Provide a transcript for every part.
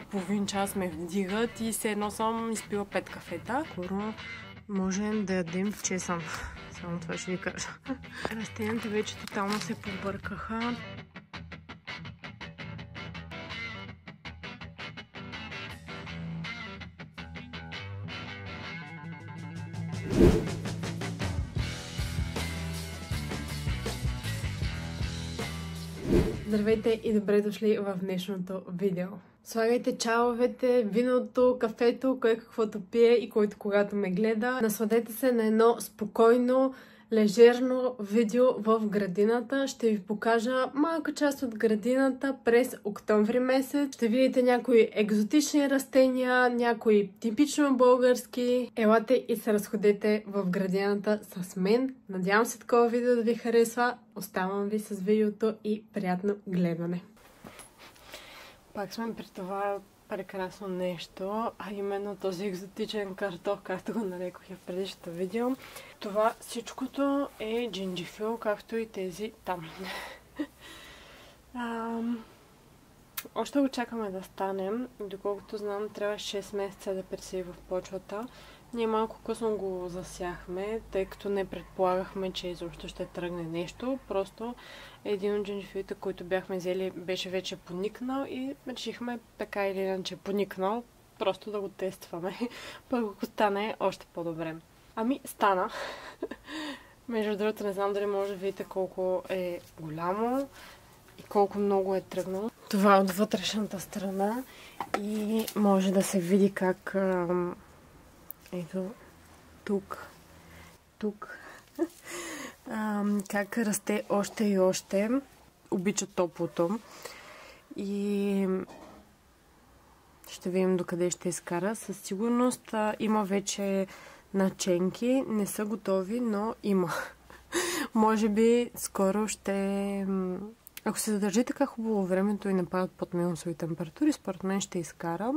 Половин час ме вдигат и все едно съм изпила 5 кафета. Скоро можем да ядем чесън. Само това ще ви кажа. Растенията вече тотално се побъркаха. Здравейте и добре дошли в днешното видео. Слагайте чаловете, виното, кафето, кой каквото пие и който когато ме гледа. Насладете се на едно спокойно, лежерно видео в градината. Ще ви покажа малка част от градината през октомври месец. Ще видите някои екзотични растения, някои типично български. Елате и се разходете в градината с мен. Надявам се такова видео да ви харесва. Оставам ви с видеото и приятно гледане. Пак сме при това прекрасно нещо, а именно този екзотичен картоф, както го нарекох и в предишното видео. Това всичкото е джинджифил, както и тези там. Още го чакаме да станем. Доколкото знам, трябва 6 месеца да пресеи в почвата. Ние малко късно го засяхме, тъй като не предполагахме, че изобщо ще тръгне нещо. Просто един от джинджифилите, които бяхме взели, беше вече поникнал и решихме така или иначе поникнал, просто да го тестваме. Пък ако стане, още по-добре. Ами, стана. Между другото, не знам дали може да видите колко е голямо и колко много е тръгнало. Това е от вътрешната страна и може да се види как ето тук как расте още и още. Обича топлото и ще видим докъде ще изкара. Със сигурност има вече наченки, не са готови, но има. Може би скоро ще... Ако се задържи така хубаво времето и не падат под минусови температури, според мен ще изкара.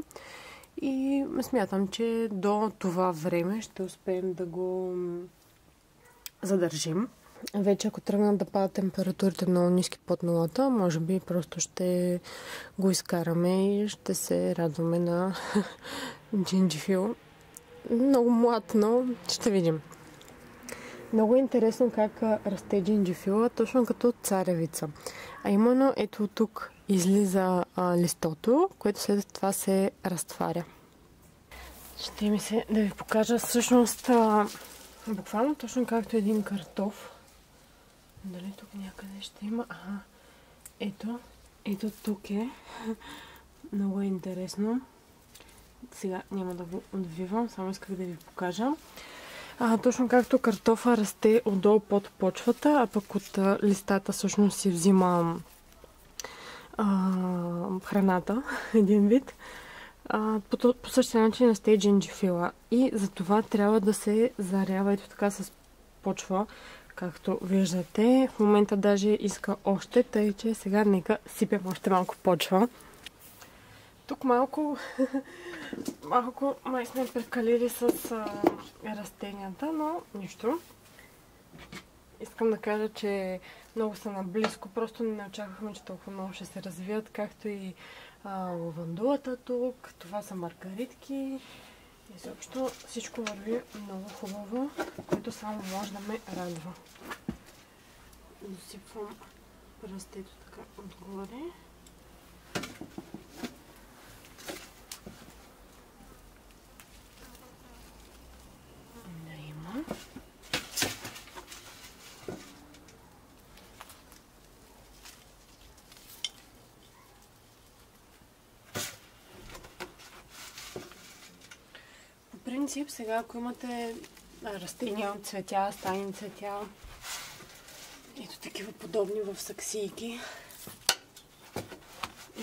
И смятам, че до това време ще успеем да го задържим. Вече ако тръгнат да падат температурите много ниски под нулата, може би просто ще го изкараме и ще се радваме на джинджифил. Много млад, но ще видим. Много е интересно как расте джинджифила, точно като царевица. А именно ето тук излиза листото, което след това се разтваря. Ще ми се да ви покажа всъщност буквално точно както един картоф. Дали тук някъде ще има? Ага. Ето тук е. Много е интересно. Сега няма да го отвивам, само исках да ви покажа. Точно както картофа расте отдолу под почвата, а пък от листата всъщност си взима храната, един вид. По същия начин расте джинджифила. И за това трябва да се зарява ето така с почва, както виждате. В момента даже иска още, тъй че сега нека сипем още малко почва. Тук малко май сме прекалили с растенията, но нищо. Искам да кажа, че много са наблизко, просто не очаквахме, че толкова много ще се развият, както и лавандулата тук, това са маргаритки и съобщо всичко върви много хубаво, което само може да ме радва. Досипвам растето така отгоре. По принцип, сега ако имате растения от цветя, стайни цветя, ето такива подобни в саксийки,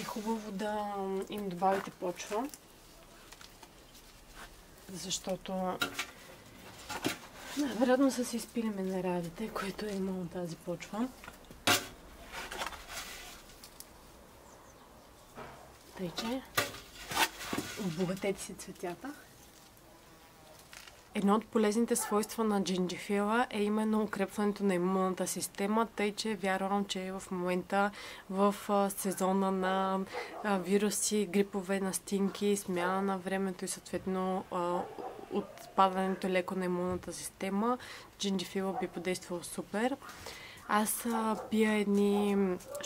е хубаво да им добавите почва, защото вероятно са си изпили минералите, които е имало тази почва. Тъй че обогатете си цветята. Едно от полезните свойства на джинджифила е именно укрепването на имунната система, тъй че вярвам, че в момента в сезона на вируси, грипове, настинки, смяна на времето и съответно отпадането леко на имунната система, джинджифила би подействал супер. Аз пия едни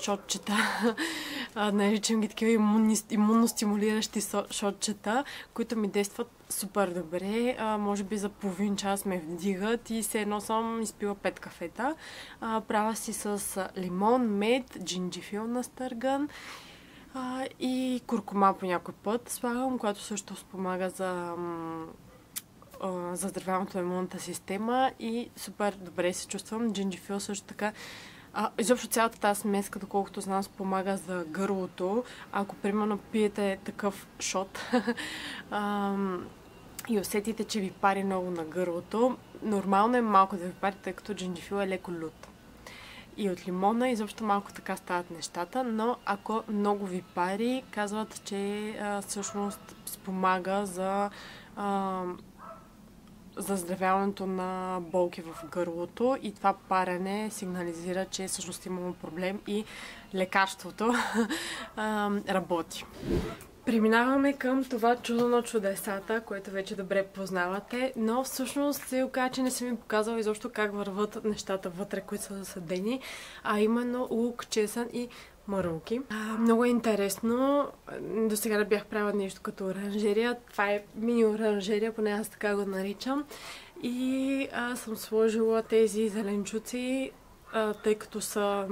шотчета, наричам ги такива имунностимулиращи шотчета, които ми действат супер добре. Може би за половин час ме вдигат и все едно съм изпила 5 кафета. Правя си с лимон, мед, джинджифил настърган и куркума по някой път слагам, което също спомага за здравяването на имунната система и супер добре се чувствам. Джинджифил също така. Изобщо цялата тази смеска, доколкото знам, спомага за гърлото. Ако примерно пиете такъв шот и усетите, че ви пари много на гърлото, нормално е малко да ви пари, тъй като джинджифил е леко лют. И от лимона изобщо малко така стават нещата, но ако много ви пари, казват, че всъщност спомага за заздравяването на болки в гърлото и това парене сигнализира, че всъщност имamo проблем и лекарството работи. Преминаваме към това чудо на чудесата, което вече добре познавате, но всъщност се оказа, че не съм ви показала изобщо как върват нещата вътре, които са засадени, а именно лук, чесън и марулки. Много е интересно. До сега не бях правила нещо като оранжерия. Това е мини оранжерия, поне аз така го наричам. И съм сложила тези зеленчуци, тъй като са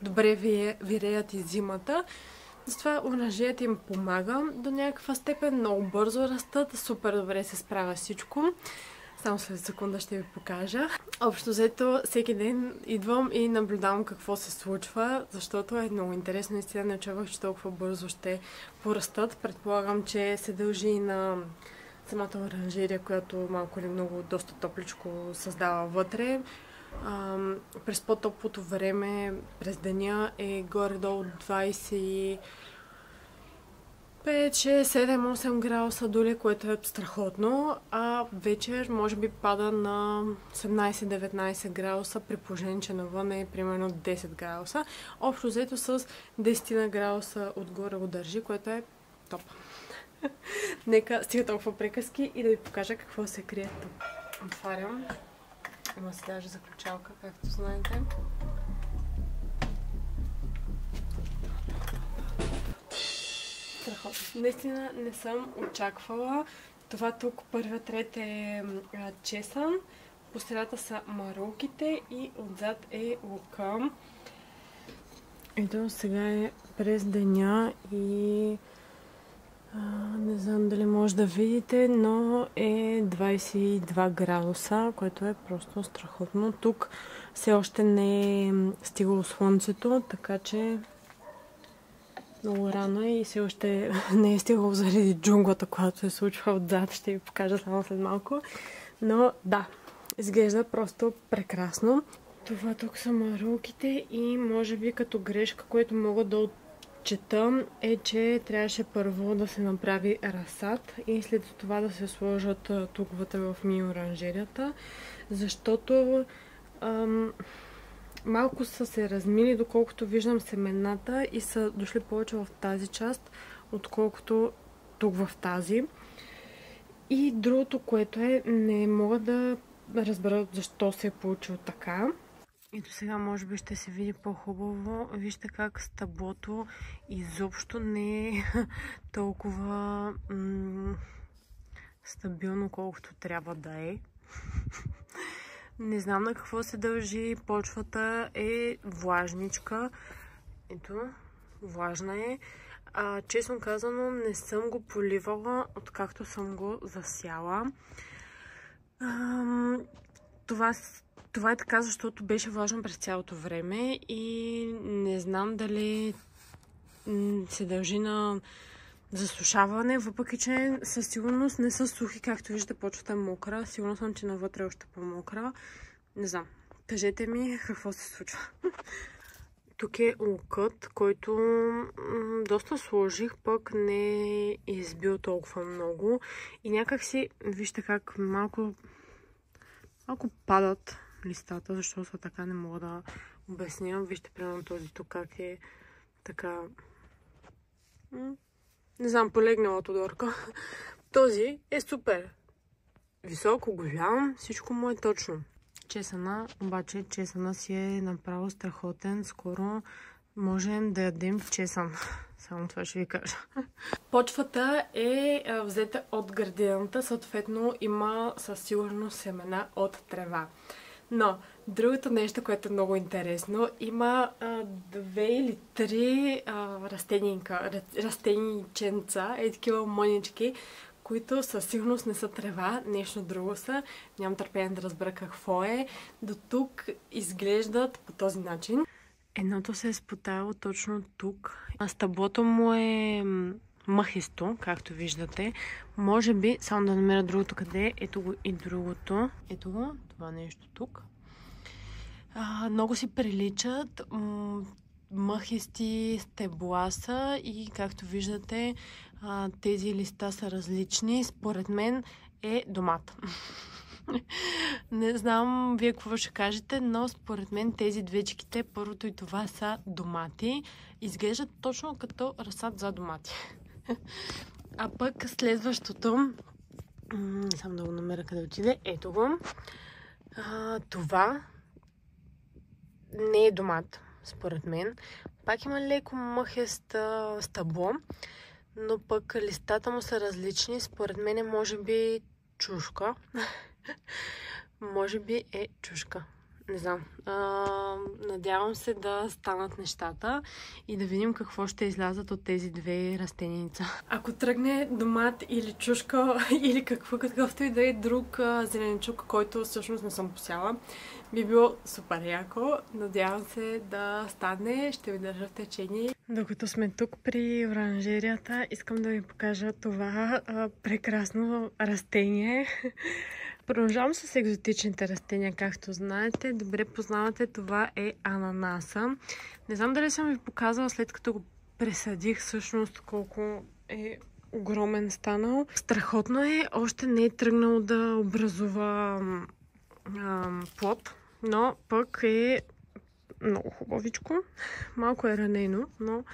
добре виреят из зимата. Затова оранжерията им помага до някаква степен. Много бързо растат, супер добре се справя всичко. Само след секунда ще ви покажа. Общо взето, всеки ден идвам и наблюдавам какво се случва, защото е много интересно. Наистина не очаквах, че толкова бързо ще порастат. Предполагам, че се дължи и на самата оранжерия, която малко или много доста топличко създава вътре. През по-топлото време, през деня е горе-долу 25, 6, 7, 8 градуса доли, което е страхотно, а вечер може би пада на 18-19 градуса, при положение, че навън е примерно 10 градуса. Общо взето с 10 градуса отгоре го държи, което е топ. Нека стига толкова приказки и да ви покажа какво се крие тук. Отварям. Има си даже заключалка, както знаете. Страхотно. Наистина не съм очаквала. Това тук първият ред е чесън, по средата са марулките и отзад е лука. Ето сега е през деня и не знам дали може да видите, но е 22 градуса, което е просто страхотно. Тук все още не е стигало слънцето, така че много рано и все още не е стигало заради джунглата, която се случва отзад. Ще ви покажа само след малко. Но да, изглежда просто прекрасно. Това тук са марулките и може би като грешка, което мога да отчета, е, че трябваше първо да се направи разсад и след това да се сложат тук вътре в мини оранжерията, защото малко са се размили, доколкото виждам семената и са дошли повече в тази част, отколкото тук в тази. И другото, което е, не мога да разбера защо се е получило така. И до сега може би ще се види по-хубаво. Вижте как стъблото изобщо не е толкова стабилно, колкото трябва да е. Не знам на какво се дължи. Почвата е влажничка. Ето, влажна е. Честно казано, не съм го поливала, откакто съм го засяла. Това е така, защото беше влажно през цялото време и не знам дали се дължи на засушаване, въпреки че със сигурност не са сухи, както виждате, почвата е мокра. Сигурно съм, че навътре е още по-мокра. Не знам. Кажете ми какво се случва. Тук е лукът, който доста сложих, пък не е избил толкова много. И някак си, вижте как малко падат листата, защото са така, не мога да обясня. Вижте, примерно този тук как е така... Не знам, полегнала Тодорка. Този е супер. Високо, голям, всичко му е точно. Чесъна, обаче чесъна си е направо страхотен. Скоро можем да ядем чесън. Само това ще ви кажа. Почвата е взета от градината, съответно има със сигурност семена от трева. Но другото нещо, което е много интересно, има 2 или 3 растениченца, такива мънички, които със сигурност не са трева, нещо друго са. Нямам търпение да разбера какво е. До тук изглеждат по този начин. Едното се е спотаяло точно тук. Стъблото му е мъхисто, както виждате. Може би, само да намеря другото къде е. Ето го и другото. Ето го, това нещо тук. Много си приличат. Мъхисти стебла са и както виждате тези листа са различни. Според мен е домат. Не знам вие какво ще кажете, но според мен тези двечките, първото и това са домати. Изглеждат точно като разсад за домати. А пък следващото, само да го намеря къде отиде, ето го. Това не е домат, според мен. Пак има леко мъхест стъбло, но пък листата му са различни. Според мен е може би чушка. Може би е чушка. Не знам. Надявам се да станат нещата и да видим какво ще излязат от тези 2 растеница. Ако тръгне домат или чушка или какъвто и да е друг зеленчук, който всъщност не съм посяла, би било супер яко. Надявам се да стане. Ще ви държа в течение. Докато сме тук при оранжерията, искам да ви покажа това прекрасно растение. Продължавам с екзотичните растения, както знаете. Добре познавате, това е ананаса. Не знам дали съм ви показала, след като го пресадих всъщност колко е огромен станал. Страхотно е, още не е тръгнал да образува плод, но пък е много хубавичко. Малко е ранено, но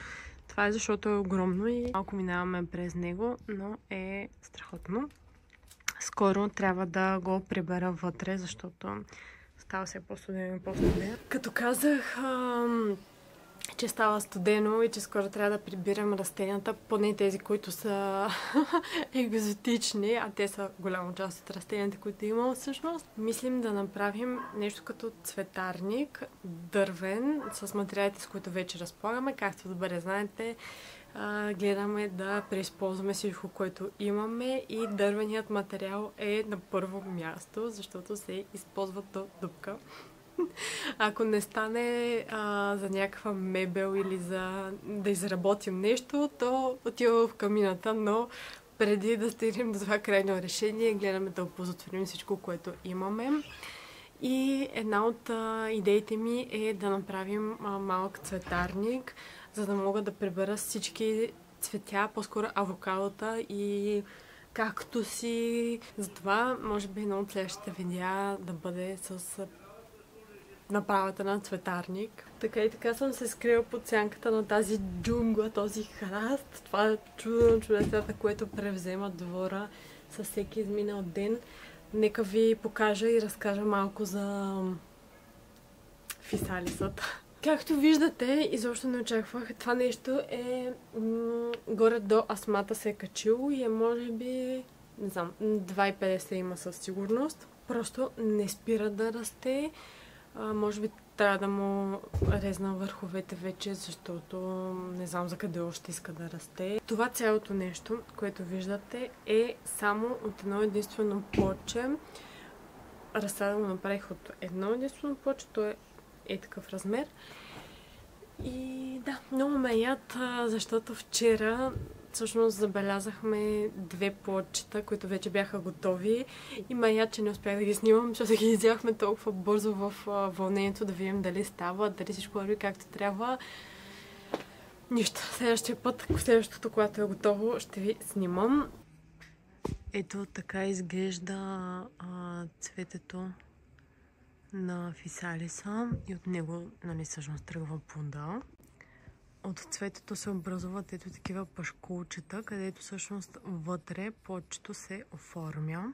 това е защото е огромно и малко минаваме през него, но е страхотно. Скоро трябва да го прибера вътре, защото става се по-студено и по-студено. Като казах, че става студено и че скоро трябва да прибирам растенията, поне тези, които са екзотични, а те са голяма част от растенията, които имам всъщност. Мислим да направим нещо като цветарник, дървен, с материалите, с които вече разполагаме. Както добре знаете, гледаме да преизползваме всичко, което имаме и дървеният материал е на първо място, защото се използва до дупка. Ако не стане за някаква мебел или за да изработим нещо, то отива в камината, но преди да стигнем до това крайно решение, гледаме да оползотворим всичко, което имаме. И една от идеите ми е да направим малък цветарник, за да мога да прибера всички цветя, по-скоро авокадота и кактуси. Затова, може би, едно от следващите видеа да бъде с направата на цветарник. Така и така съм се скрила под сянката на тази джунгла, този храст. Това е чудо на чудесата, което превзема двора със всеки изминал ден. Нека ви покажа и разкажа малко за фисалисата. Както виждате, изобщо не очаквах. Това нещо е горе до асмата се е качило и е може би, не знам, 2,50 има със сигурност. Просто не спира да расте. Може би трябва да му резна върховете вече, защото не знам за къде още иска да расте. Това цялото нещо, което виждате, е само от едно единствено плодче. Разсада го направих от едно единствено плодче, то е такъв размер. И да, много ме яд, защото вчера всъщност забелязахме 2 плодчета, които вече бяха готови. И мая, че не успях да ги снимам, защото ги изяхме толкова бързо в вълнението да видим дали става, дали всичко върви както трябва. Нищо. Следващия път, следващото, когато е готово, ще ви снимам. Ето така изглежда цветето на фисалиса и от него, нали, всъщност тръгва плода. От цветето се образуват ето такива пашкулчета, където всъщност вътре плодчето се оформя.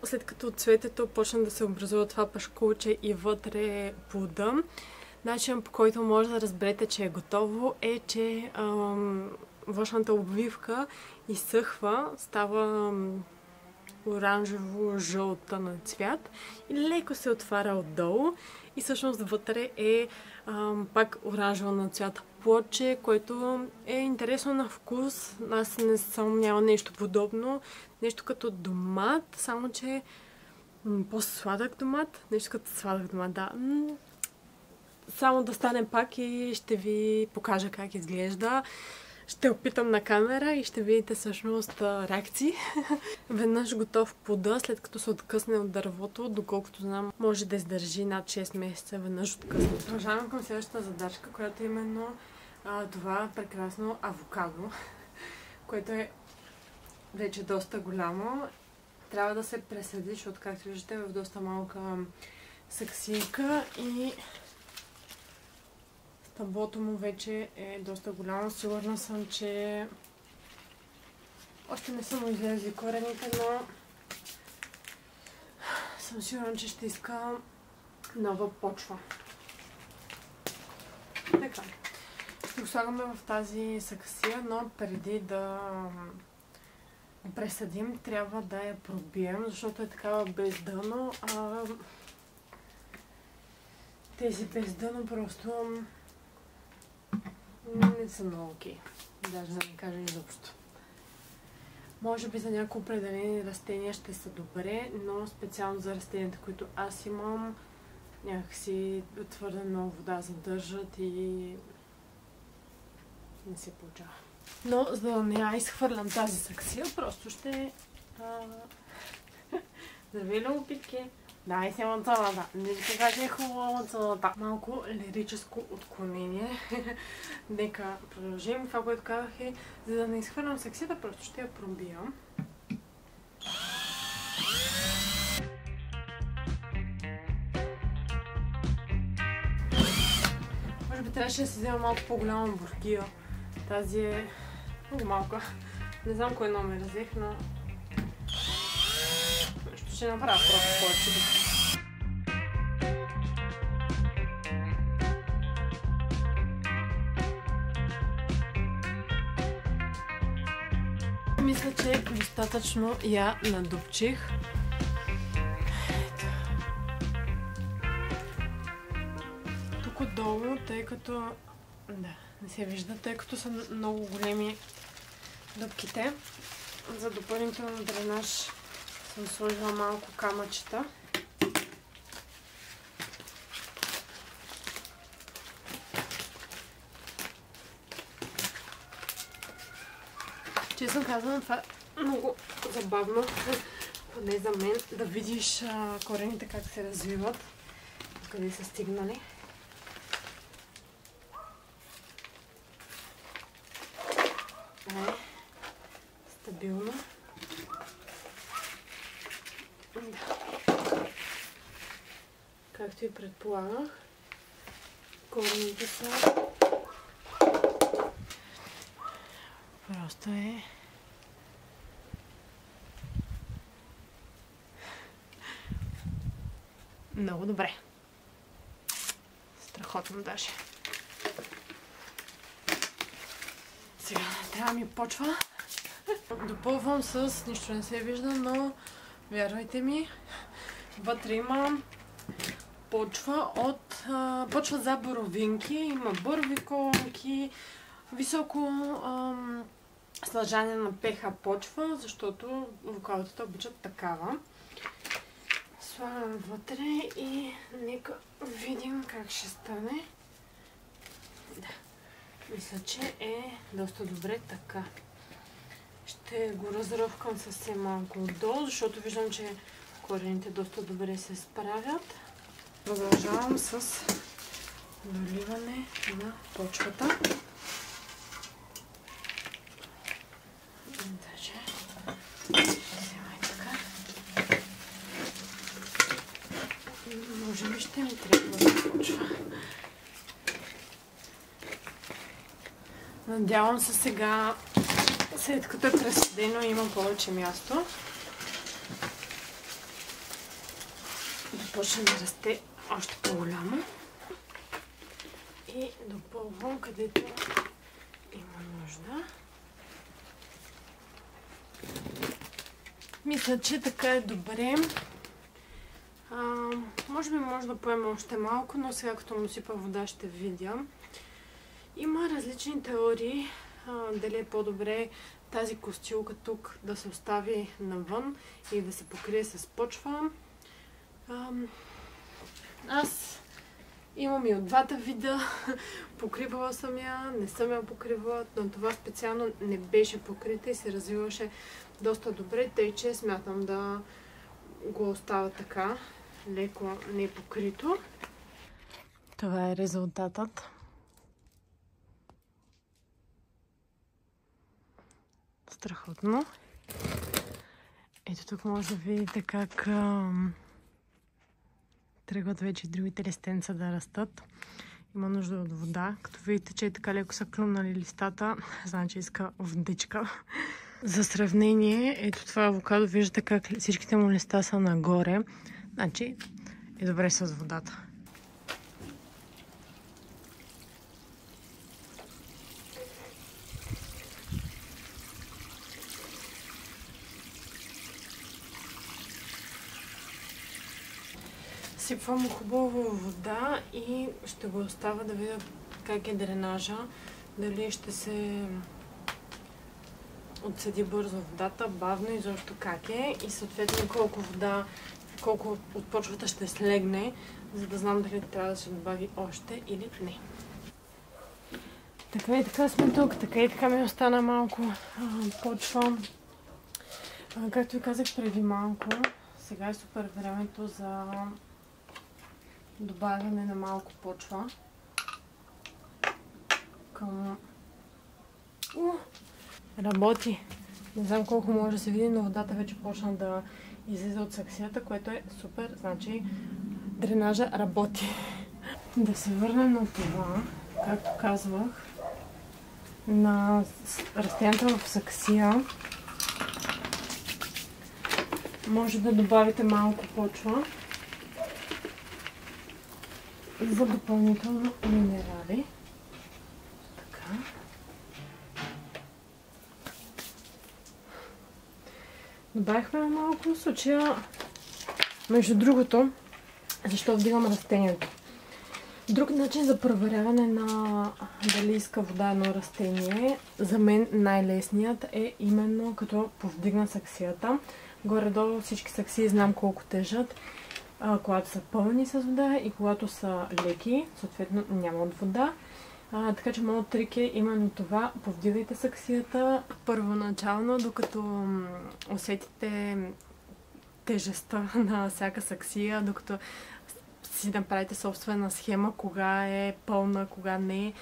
След като от цветето почна да се образува това пашкулче и вътре плода, начинът, по който може да разберете, че е готово, е, че външната обвивка изсъхва, става оранжево-жълта на цвят и леко се отваря отдолу и всъщност вътре е пак оранжево на цвят плодче, което е интересно на вкус. Аз не съм няма нещо подобно. Нещо като домат, само че по-сладък домат. Нещо като сладък домат, да. Само да стане пак и ще ви покажа как изглежда. Ще опитам на камера и ще видите всъщност реакции. Веднъж готов плода, след като се откъсне от дървото, доколкото знам, може да издържи над 6 месеца веднъж откъсне. Продължавам към следващата задачка, която е именно това прекрасно авокадо, което е вече доста голямо. Трябва да се пресъди, защото, както виждате, в доста малка саксийка и таблото му вече е доста голямо. Сигурна съм, че още не са му излезли корените, но съм сигурна, че ще иска нова почва. Така. Ще го слагаме в тази саксия, но преди да го пресъдим, трябва да я пробием, защото е такава без дъно, а тези без дъно просто не са много окей. Даже да не кажа изобщо. Може би за някои определени растения ще са добре, но специално за растенията, които аз имам, някакси твърде много вода задържат и не се получава. Но за да не я изхвърлям тази саксия, просто ще... Здравей, любопитки! Дай си мацалата. Не ви кажа, че е хубава мацалата. Малко лирическо отклонение. Нека продължим. Това, което казах е, за да не изхвърлям саксията, просто ще я пробия. Може би трябваше да си взема малко по-голяма бургия. Тази е много малка. Не знам кой номер взех, но ще направя просто повече. Мисля, че достатъчно я надупчих. Тук отдолу, тъй като... Да, не се вижда, тъй като са много големи дупките. За допълнително дренаж съм сложила малко камъчета. Честно казвам, това е много забавно, поне за мен, да видиш корените как се развиват, къде са стигнали. Това е стабилно. Както и предполагах, корените са... Просто е... много добре. Страхотно даже. Сега трябва ми почва. Допълвам с... нищо не се вижда, но вярвайте ми, вътре има почва от... почва за боровинки. Има боровиколки, високо съдържание на pH почва, защото авокадото обичат такава. Слагам вътре и нека видим как ще стане. Да, мисля, че е доста добре така. Ще го разръвкам съвсем малко отдолу, защото виждам, че корените доста добре се справят. Продължавам с наливане на почвата. Може би ще ми трябва да почва. Надявам се сега, след като е преседено, има повече място. Да почне да расте още по-голямо. И допълвам където има нужда. Мисля, че така е добре. Може би може да поема още малко, но сега като му сипа вода ще видя. Има различни теории, дали е по-добре тази костилка тук да се остави навън и да се покрие с почва. Аз имам и от двата вида. Покривала съм я, не съм я покривала, но това специално не беше покрита и се развиваше доста добре, тъй че смятам да го оставя така, леко непокрито. Това е резултатът. Страхотно. Ето тук може да видите как тръгват вече другите листенца да растат. Има нужда от вода. Като видите, че така леко са клюнали листата, значи иска водичка. За сравнение, ето това авокадо, виждате как всичките му листа са нагоре. Значи е добре с водата. Сипвам хубаво вода и ще го оставя да видя как е дренажа. Дали ще се отседи бързо водата, бавно и защо как е. И съответно колко от почвата ще слегне, за да знам дали трябва да се добави още или не. Така и така сме тук, така и така ми остана малко почва. Както ви казах преди малко, сега е супер времето за добавяне на малко почва към... Работи! Не знам колко може да се види, но водата вече почна да излиза от саксията, което е супер, значи дренажа работи. Да се върнем на това, както казвах, на растенията в саксия. Може да добавите малко почва за допълнително минерали. Така. Добавихме малко в случая. Между другото, защо вдигам растението? Друг начин за проверяване на дали иска вода едно растение, за мен най-лесният е именно като повдигна саксията. Горе-долу всички саксии знам колко тежат, когато са пълни с вода и когато са леки, съответно нямат вода. Така че моят трик е именно това. Повдигайте саксията първоначално, докато усетите тежестта на всяка саксия, докато си направите собствена схема, кога е пълна, кога не.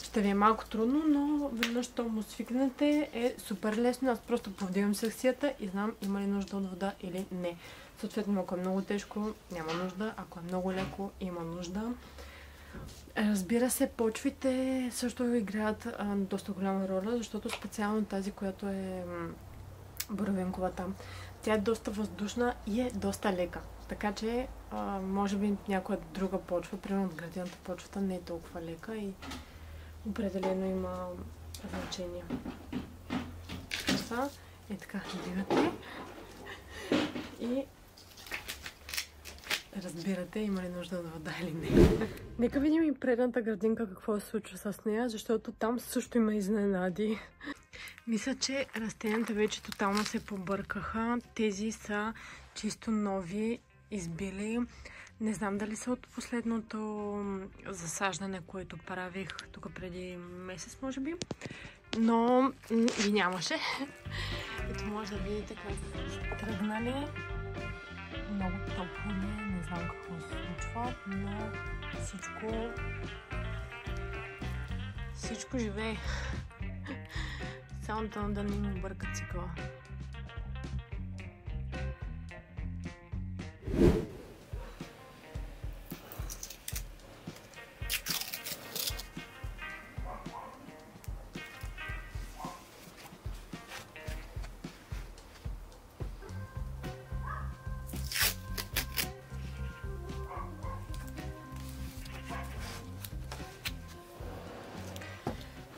Ще ви е малко трудно, но веднъж що му свикнете е супер лесно. Аз просто повдигам саксията и знам има ли нужда от вода или не. Съответно, ако е много тежко, няма нужда. Ако е много леко, има нужда. Разбира се, почвите също играят доста голяма роля, защото специално тази, която е боровинковата, тя е доста въздушна и е доста лека. Така че, може би някоя друга почва, примерно от градината почвата, не е толкова лека и определено има значение. Това е така, вдигате и разбирате има ли нужда от вода или не. Нека видим и предната градинка какво се случва с нея, защото там също има изненади. Мисля, че растенията вече тотално се побъркаха. Тези са чисто нови, избили. Не знам дали са от последното засаждане, което правих тук преди месец, може би. Но ги нямаше. Ето може да видите как са тръгнали. Много топло не знам какво се случва, но всичко живее. Само да не им обърка цикъла.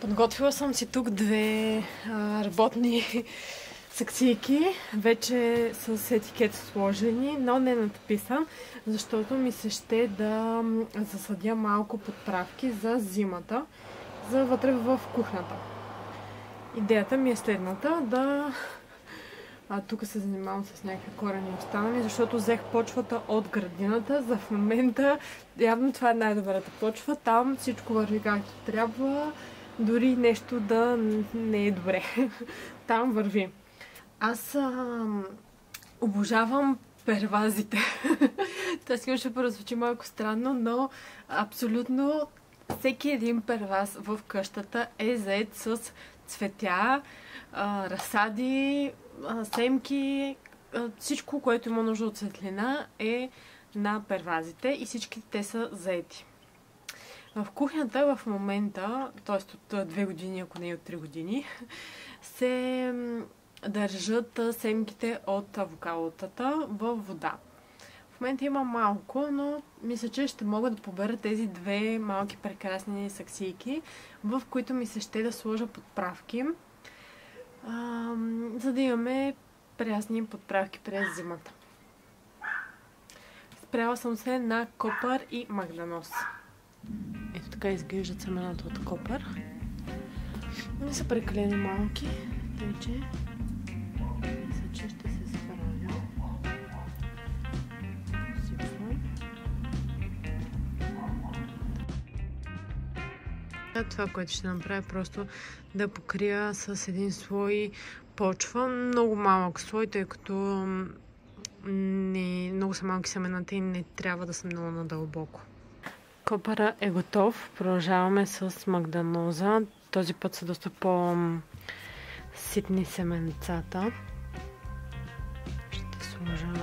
Подготвила съм си тук две работни саксийки, вече с етикет сложени, но не надписан, защото ми се ще да засадя малко подправки за зимата, за вътре в кухнята. Идеята ми е следната, тук се занимавам с някакви корени останали, защото взех почвата от градината. За в момента явно това е най-добрата почва, там всичко върви както трябва. Дори нещо да не е добре. Там върви. Аз обожавам первазите. Това си ще прозвучи малко странно, но абсолютно всеки един перваз в къщата е заед с цветя, разсади, семки, всичко, което има нужда от светлина е на первазите и всички те са заети. В кухнята в момента, т.е. от 2 години, ако не и от 3 години, се държат семките от авокадотата във вода. В момента има малко, но мисля, че ще мога да побера тези две малки прекрасни саксийки, в които ми се ще да сложа подправки, за да имаме прясни подправки през зимата. Спряла съм се на копър и магданоз. Ето така изглеждат семената от копър. Не са прекалено малки, тъй че мисля, че ще се справя. Сипвам. Това, което ще направя, просто да покрия с един слой почва. Много малък слой, тъй като много са малки семената и не трябва да са много надълбоко. Копъра е готов. Продължаваме с магданоза. Този път са доста по-ситни семенцата. Ще сложа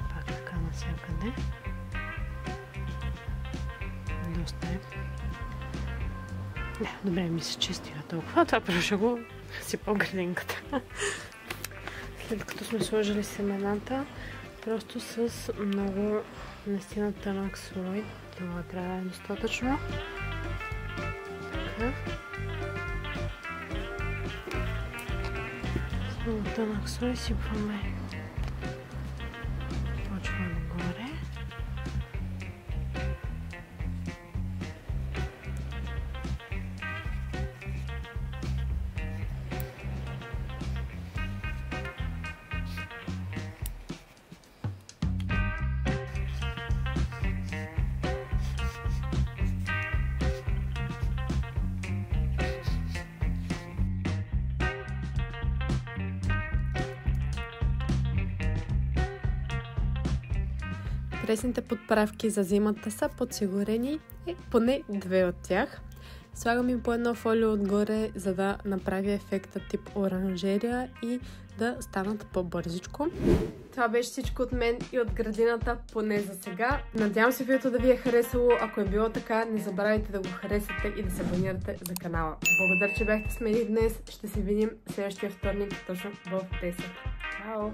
пак така навсякъде. Доста е. Добре, мисля, че стига толкова. Това просто го сипам градинката. След като сме сложили семената, просто с много наистина тънък слой. Това трябва да е достатъчно. Така. С много тънък слой сипваме почва нагоре. Пресните подправки за зимата са подсигурени, поне 2 от тях. Слагам им по едно фолио отгоре, за да направя ефекта тип оранжерия и да станат по-бързичко. Това беше всичко от мен и от градината, поне за сега. Надявам се видеото да ви е харесало. Ако е било така, не забравяйте да го харесате и да се абонирате за канала. Благодаря, че бяхте с мен и днес. Ще се видим следващия вторник точно в 10. Чао!